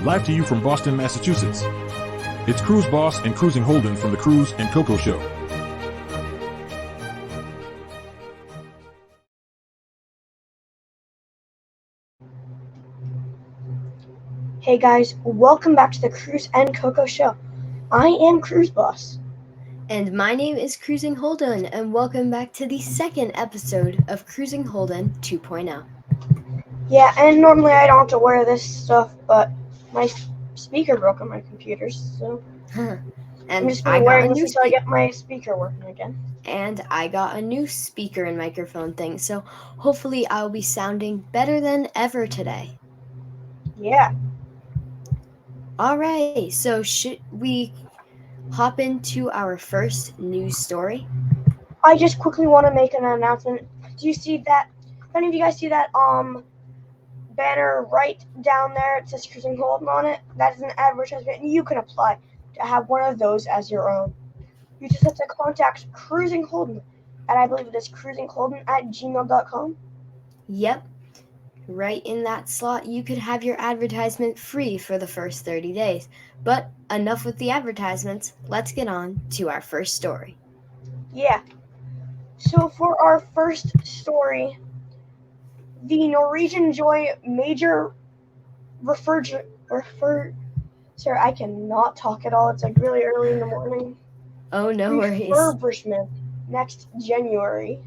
live to you from Boston, Massachusetts. It's Cruise Boss and Cruising Holden from the Cruise&Cocoa Show. Hey guys, welcome back to the Cruise&Cocoa Show. I am Cruise Boss. And my name is Cruising Holden, and welcome back to the second episode of Cruising Holden 2.0. Yeah, and normally I don't have to wear this stuff, but my speaker broke on my computer, so I'm And just I been got a wearing new this until I get my speaker working again. and I got a new speaker and microphone thing, so hopefully I'll be sounding better than ever today. Yeah. Alright, so should we hop into our first news story? I just quickly want to make an announcement. Do you see that? If any of you guys see that banner right down there? It says Cruising Holden on it. That is an advertisement, and you can apply to have one of those as your own. You just have to contact Cruising Holden, and I believe it is cruisingholden@gmail.com. Yep. Right in that slot, you could have your advertisement free for the first 30 days. But enough with the advertisements. Let's get on to our first story. Yeah. So for our first story, the Norwegian Joy major sorry, I cannot talk at all. It's like really early in the morning. Oh, no worries. Refurbishment next January.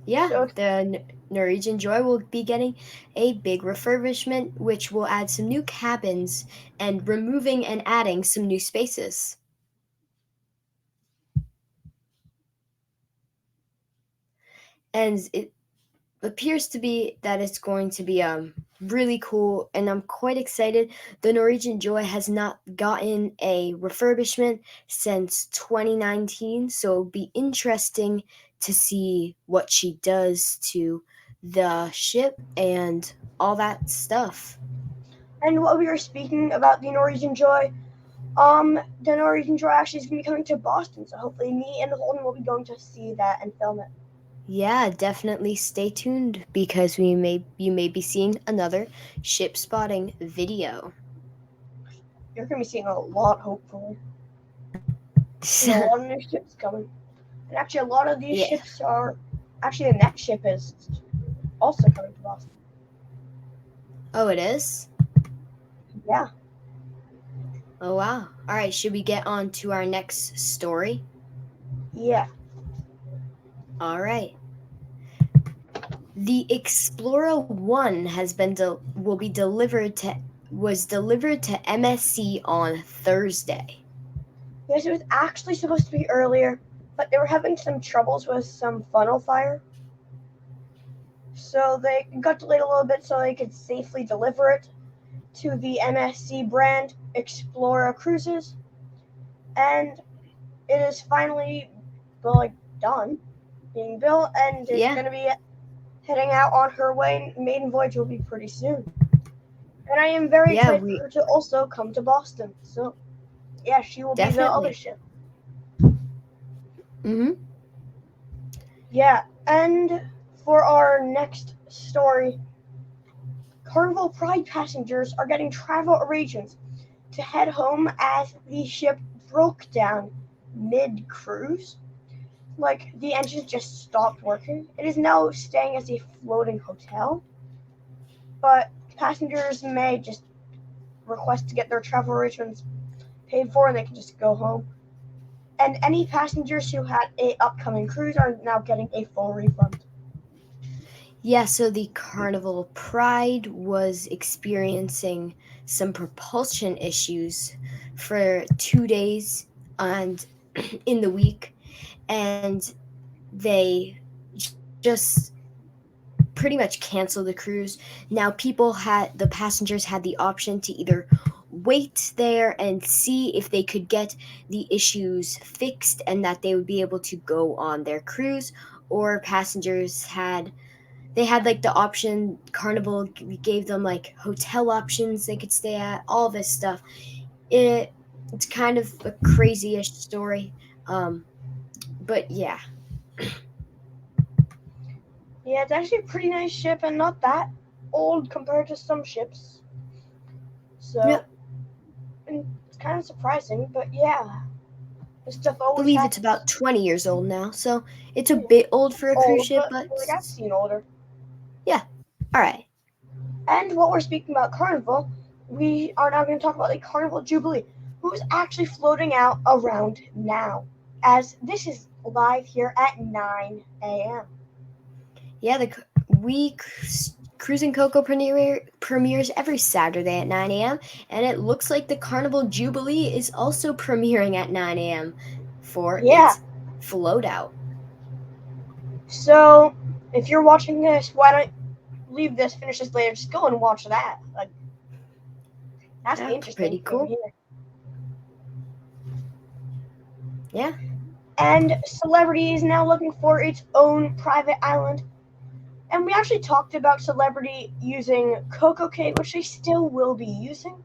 Yeah, So the Norwegian Joy will be getting a big refurbishment, which will add some new cabins and removing and adding some new spaces. And it appears to be that it's going to be really cool, and I'm quite excited. The Norwegian Joy has not gotten a refurbishment since 2019, so it'll be interesting to see what she does to the ship and all that stuff. and while we were speaking about the Norwegian Joy, the Norwegian Joy actually is going to be coming to Boston. So hopefully, me and Holden will be going to see that and film it. Yeah, definitely stay tuned because you may be seeing another ship spotting video. You're going to be seeing a lot, hopefully. A lot of new ships coming. And actually, a lot of these Yeah. ships are. Actually, the next ship is also coming to Boston. Oh, it is? Yeah. Oh, wow. All right, should we get on to our next story? Yeah. All right. The Explorer 1 was delivered to MSC on Thursday. Yes, it was actually supposed to be earlier, but they were having some troubles with some funnel fire. So they got delayed a little bit so they could safely deliver it to the MSC brand Explorer Cruises. And it is finally done being built, and it's Yeah. going to be heading out on her way. Maiden voyage will be pretty soon. And I am very excited for her to also come to Boston. So, yeah, she will be the other ship. Mm-hmm. Yeah, and for our next story, Carnival Pride passengers are getting travel arrangements to head home as the ship broke down mid-cruise. Like, the engines just stopped working. It is now staying as a floating hotel, but passengers may just request to get their travel arrangements paid for and they can just go home. And any passengers who had a upcoming cruise are now getting a full refund. Yeah, so the Carnival Pride was experiencing some propulsion issues for 2 days and in the week, and they just pretty much canceled the cruise. Now the passengers had the option to either wait there and see if they could get the issues fixed and that they would be able to go on their cruise, or passengers had like the option. Carnival gave them like hotel options they could stay at, all this stuff. It's kind of a crazy-ish story, but yeah. Yeah, it's actually a pretty nice ship and not that old compared to some ships. So and it's kind of surprising, but yeah, this stuff I always believe it's happens. about 20 years old now, so it's a Yeah. bit old for a cruise Old, ship, but but like I've seen older. yeah. All right. And while we're speaking about Carnival, we are now going to talk about the Carnival Jubilee, who is actually floating out around now, as this is live here at 9 a.m. Yeah, Cruise and Cocoa premieres every Saturday at 9 a.m. and it looks like the Carnival Jubilee is also premiering at 9 a.m. for Yeah, its float out. so if you're watching this, why don't leave this, finish this later, just go and watch that. Like, that's the Yeah, interesting pretty thing cool. here. Yeah. And Celebrity is now looking for its own private island. And we actually talked about Celebrity using Cocoa Cake, which they still will be using.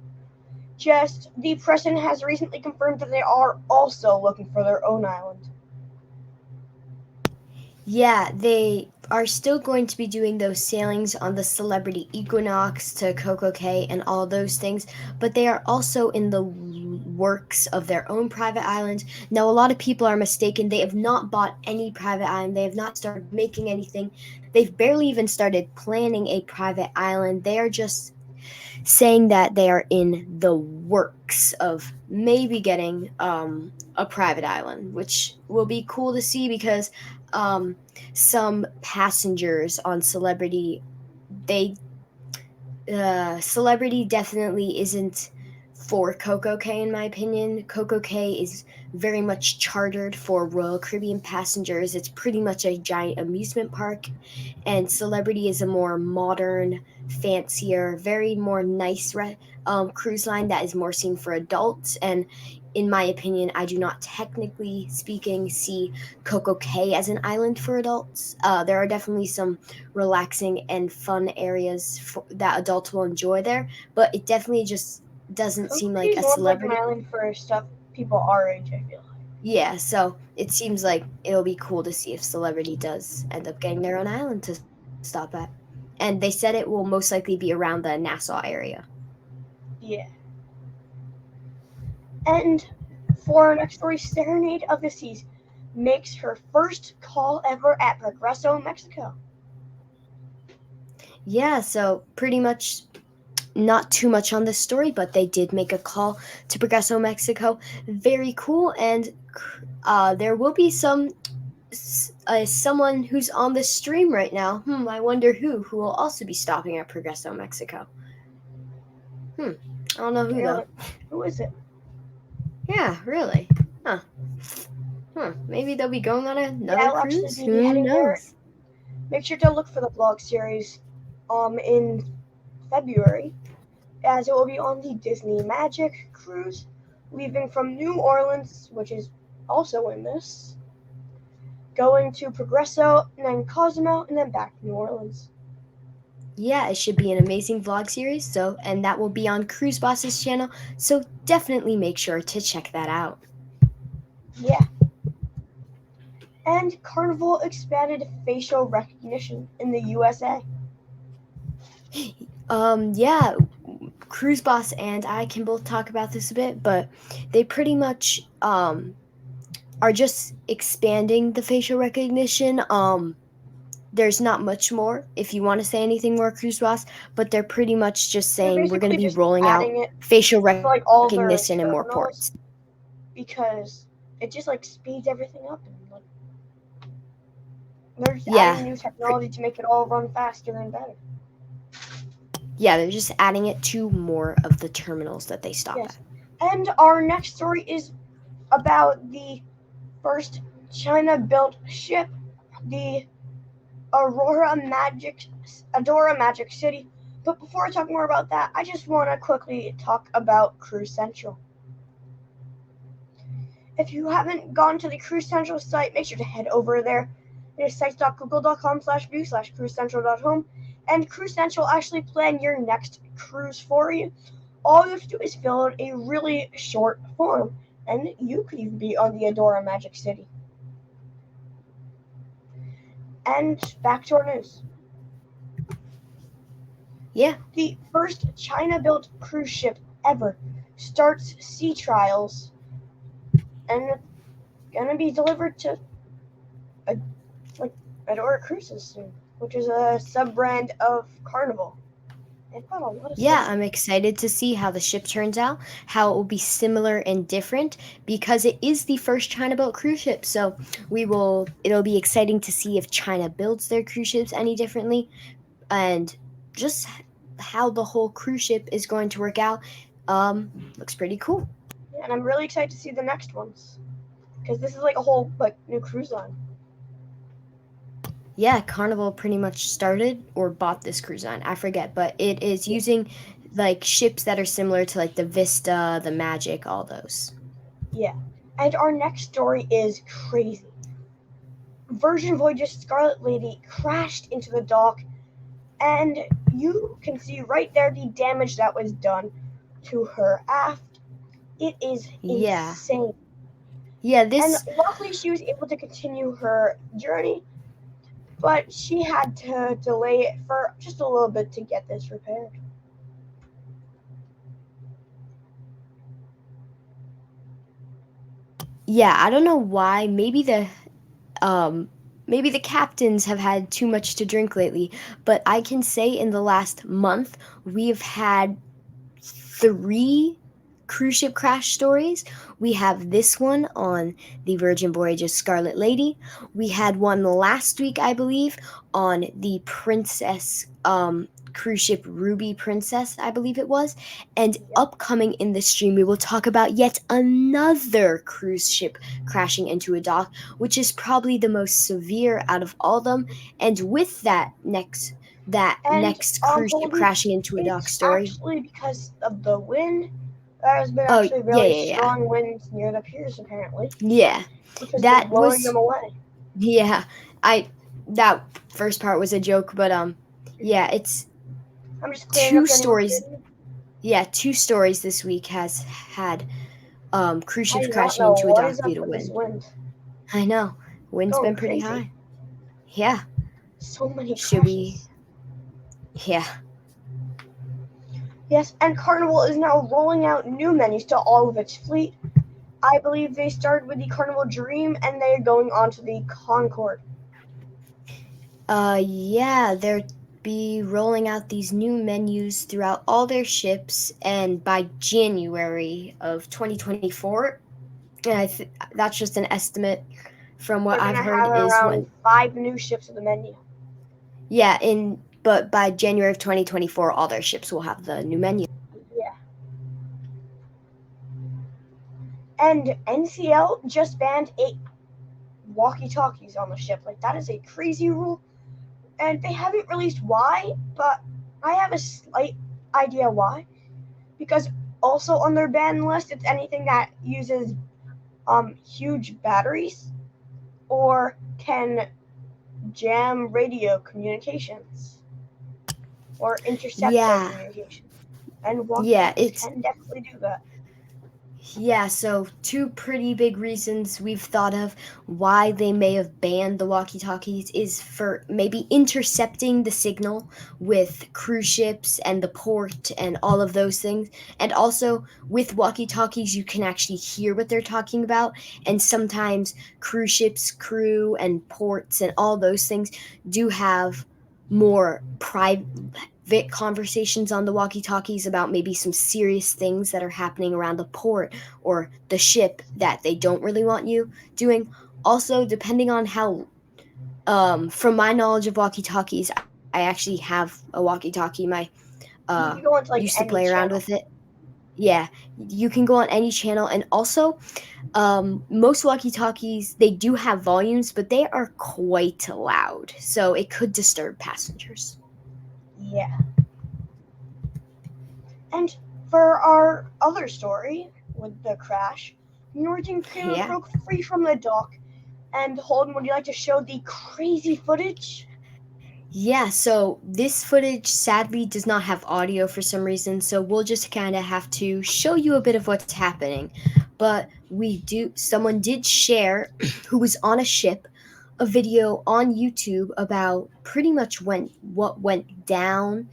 Just the president has recently confirmed that they are also looking for their own island. Yeah, they are still going to be doing those sailings on the Celebrity Equinox to Coco Cay and all those things, but they are also in the works of their own private island. Now, a lot of people are mistaken. They have not bought any private island. They have not started making anything. They've barely even started planning a private island. They are just saying that they are in the works of maybe getting a private island, which will be cool to see because some passengers on Celebrity, they Celebrity definitely isn't for Coco Cay in my opinion. Coco Cay is very much chartered for Royal Caribbean passengers. It's pretty much a giant amusement park, and Celebrity is a more modern, fancier, very more nice cruise line that is more seen for adults. And in my opinion, I do not technically speaking see Coco Cay as an island for adults. There are definitely some relaxing and fun areas that adults will enjoy there, but it definitely just doesn't Cocoa seem Cay like is a more of like an Celebrity. island for stuff people our age, I feel like. Yeah, so it seems like it'll be cool to see if Celebrity does end up getting their own island to stop at. And they said it will most likely be around the Nassau area. Yeah. And for our next story, Serenade of the Seas makes her first call ever at Progreso, Mexico. Yeah, so pretty much not too much on this story, but they did make a call to Progreso, Mexico. Very cool, and there will be someone who's on the stream right now. I wonder who will also be stopping at Progreso, Mexico. I don't know who though. Really? Who is it? Yeah, really. Huh. Maybe they'll be going on Yeah, another I'll actually cruise. be Who heading there. knows? Make sure to look for the vlog series in February, as it will be on the Disney Magic cruise, leaving from New Orleans, which is also in this, going to Progreso, and then Cozumel, and then back to New Orleans. Yeah, it should be an amazing vlog series. And that will be on Cruise Boss's channel. So definitely make sure to check that out. Yeah. And Carnival expanded facial recognition in the USA. Yeah, Cruise Boss and I can both talk about this a bit, but they pretty much are just expanding the facial recognition. There's not much more if you want to say anything more, Cruise Boss, but they're pretty much just They're saying we're going to basically be just rolling out adding it facial to like all their recognition in more terminals ports. because it just like speeds everything up, and like they're just adding Yeah, new technology to make it all run faster and better. yeah, they're just adding it to more of the terminals that they stop Yes. at. And our next story is about the first China-built ship, the Adora Magic City. But before I talk more about that, I just want to quickly talk about Cruise Central. If you haven't gone to the Cruise Central site, make sure to head over there. It is sites.google.com/view/cruisecentral.home, and Cruise Central actually plan your next cruise for you. All you have to do is fill out a really short form, and you could even be on the Adora Magic City. And back to our news. Yeah. The first China-built cruise ship ever starts sea trials, and it's gonna be delivered to a, like Adora Cruises soon, which is a sub brand of Carnival. They've got a lot of Yeah, stuff. I'm excited to see how the ship turns out, how it will be similar and different because it is the first China built cruise ship. So it'll be exciting to see if China builds their cruise ships any differently and just how the whole cruise ship is going to work out. Looks pretty cool. And I'm really excited to see the next ones because this is like a whole new cruise line. Yeah, Carnival pretty much started or bought this cruise line. I forget, but it is Yeah. using like ships that are similar to like the Vista, the Magic, all those. Yeah. And our next story is crazy. Virgin Voyage's Scarlet Lady crashed into the dock, and you can see right there the damage that was done to her aft. It is Yeah. insane. Yeah, And this luckily she was able to continue her journey, but she had to delay it for just a little bit to get this repaired. yeah, I don't know why. Maybe the captains have had too much to drink lately, but I can say in the last month we've had 3 cruise ship crash stories. We have this one on the Virgin Voyage's Scarlet Lady. We had one last week, I believe, on the Princess cruise ship Ruby Princess, I believe it was. And Yep. upcoming in this stream, we will talk about yet another cruise ship crashing into a dock, which is probably the most severe out of all of them. And with that And next cruise ship Goldie, crashing into a dock it's story. actually because of the wind. There has been Oh, actually yeah, really yeah, yeah. strong winds near the piers apparently, Yeah. which has been That blowing them was away. yeah. I that first part was a joke, but yeah, it's I'm just clearing up two to anyone stories. kidding. Yeah, 2 stories this week has had cruise I ships do not crashing know into a what dock is due up to with this wind. wind. I know. Wind's Going been pretty crazy. high. Yeah. So many Should we crashes. yeah. Yes, and Carnival is now rolling out new menus to all of its fleet. I believe they started with the Carnival Dream and they're going on to the Concorde. Yeah, they're be rolling out these new menus throughout all their ships and by January of 2024. And that's just an estimate from what They're I've gonna heard have is around when 5 new ships on the menu. yeah, but by January of 2024 all their ships will have the new menu. Yeah. And NCL just banned 8 walkie-talkies on the ship. Like, that is a crazy rule. And they haven't released why, but I have a slight idea why. Because also on their ban list, it's anything that uses huge batteries or can jam radio communications or intercept their Yeah. communications. And Yeah, walkie-talkies it's can definitely do that. yeah, so 2 pretty big reasons we've thought of why they may have banned the walkie-talkies is for maybe intercepting the signal with cruise ships and the port and all of those things. And also with walkie-talkies you can actually hear what they're talking about, and sometimes cruise ships crew and ports and all those things do have more private conversations on the walkie talkies about maybe some serious things that are happening around the port or the ship that they don't really want you doing. Also, depending on how, from my knowledge of walkie talkies, I actually have a walkie talkie. My You can go into like used to any play around channel. with it. Yeah, you can go on any channel, and also most walkie talkies they do have volumes, but they are quite loud, so it could disturb passengers. Yeah. And for our other story with the crash, Northern Creamer Yeah. broke free from the dock. And Holden, would you like to show the crazy footage? Yeah, so this footage sadly does not have audio for some reason, so we'll just kind of have to show you a bit of what's happening. But someone did share who was on a ship a video on YouTube about pretty much what went down.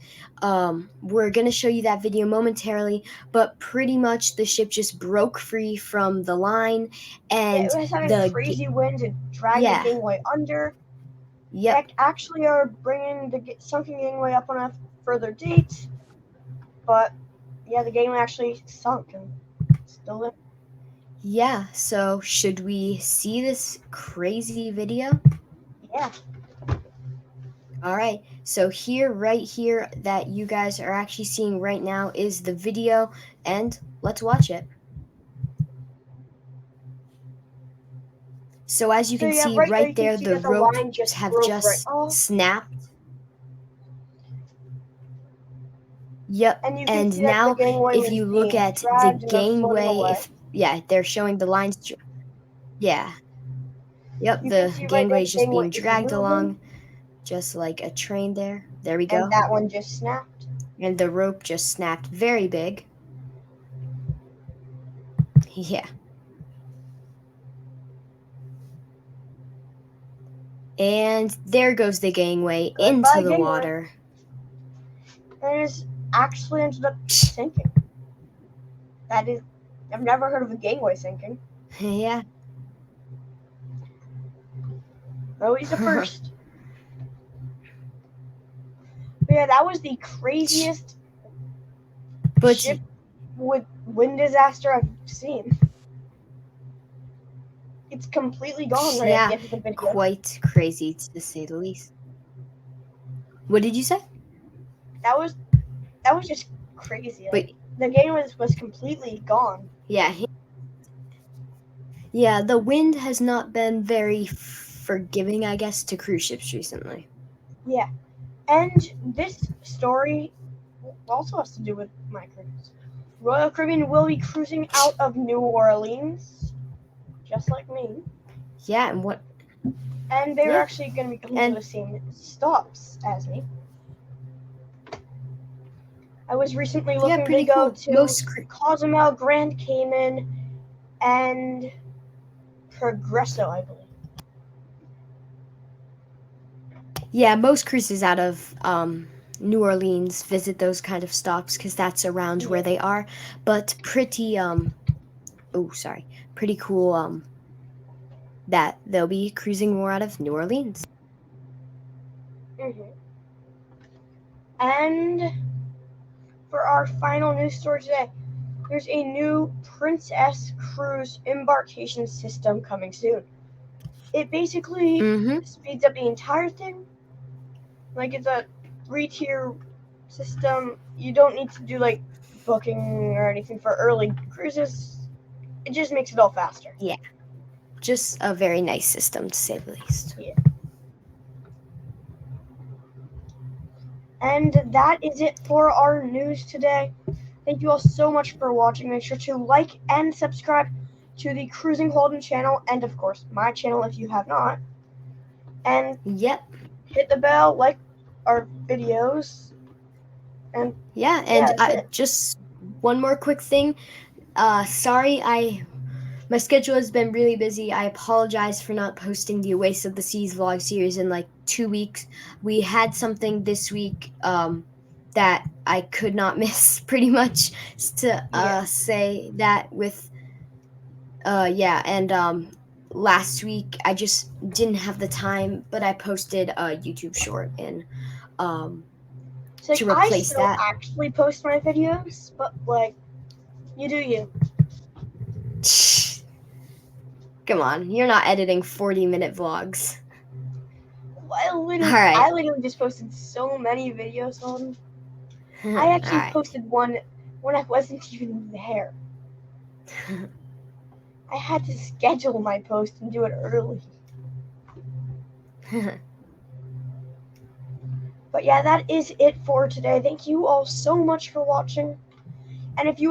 We're gonna show you that video momentarily, but pretty much the ship just broke free from the line, Yeah, and it was having crazy winds and dragged the yeah, gangway under. yep, Actually are bringing the sunken gangway up on a further date, but yeah, the gangway actually sunk and still there. yeah. So should we see this crazy video? Yeah. All right. So right here, that you guys are actually seeing right now is the video, and let's watch it. So as you So can yeah, see right there right you can there, see the that the ropes line just have broke right just off. snapped. Yep. And you can And see that the now gangway if was you look being at the dragged and they're floating gangway, away. they're showing the lines. Yeah. Yep, You can the see right there gangway the is just gangway being is dragged moving, along just like a train there. There we and go. that one just snapped. And the rope just snapped very big. Yeah. And there goes the gangway Goodbye, into the gangway. water. And it actually ended up sinking. That is, I've never heard of a gangway sinking. Yeah. Always the first. But yeah, that was the craziest But ship with wind disaster I've seen. It's completely gone right at the yeah, end of the video. quite crazy to say the least. What did you say? That was just crazy. Wait. The game was completely gone. Yeah. Yeah, the wind has not been very forgiving, I guess, to cruise ships recently. Yeah. And this story also has to do with my cruise. Royal Caribbean will be cruising out of New Orleans, just like me. Yeah, and what? And they're Yeah. actually going to be coming to the same stops as me. I was recently looking to pretty go cool. to Cozumel, Grand Cayman, and Progresso, I believe. Yeah, most cruises out of New Orleans visit those kind of stops because that's around where they are. But pretty pretty cool that they'll be cruising more out of New Orleans. Mm-hmm. And for our final news story today, there's a new Princess Cruise embarkation system coming soon. It basically speeds up the entire thing. Like, it's a 3-tier system. You don't need to do like booking or anything for early cruises. It just makes it all faster. Yeah, just a very nice system to say the least. Yeah. And that is it for our news today. Thank you all so much for watching. Make sure to like and subscribe to the Cruising Holden channel, and of course my channel if you have not. And hit the bell, like our videos, and just one more quick thing. Sorry, my schedule has been really busy. I apologize for not posting the Oasis of the Seas vlog series in like 2 weeks. We had something this week that I could not miss, pretty much, to say that with last week I just didn't have the time, but I posted a YouTube short and to replace I still that. actually post my videos, but like, you do you. Come on, you're not editing 40-minute vlogs. I literally just posted so many videos on. I actually posted one when I wasn't even there. I had to schedule my post and do it early. But yeah, that is it for today. Thank you all so much for watching. And if you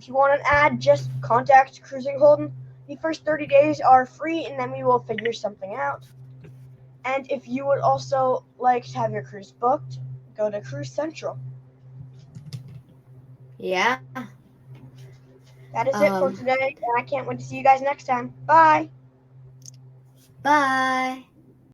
want an ad, just contact Cruising Holden. The first 30 days are free, and then we will figure something out. And if you would also like to have your cruise booked, go to Cruise Central. Yeah. That is it for today, and I can't wait to see you guys next time. Bye. Bye.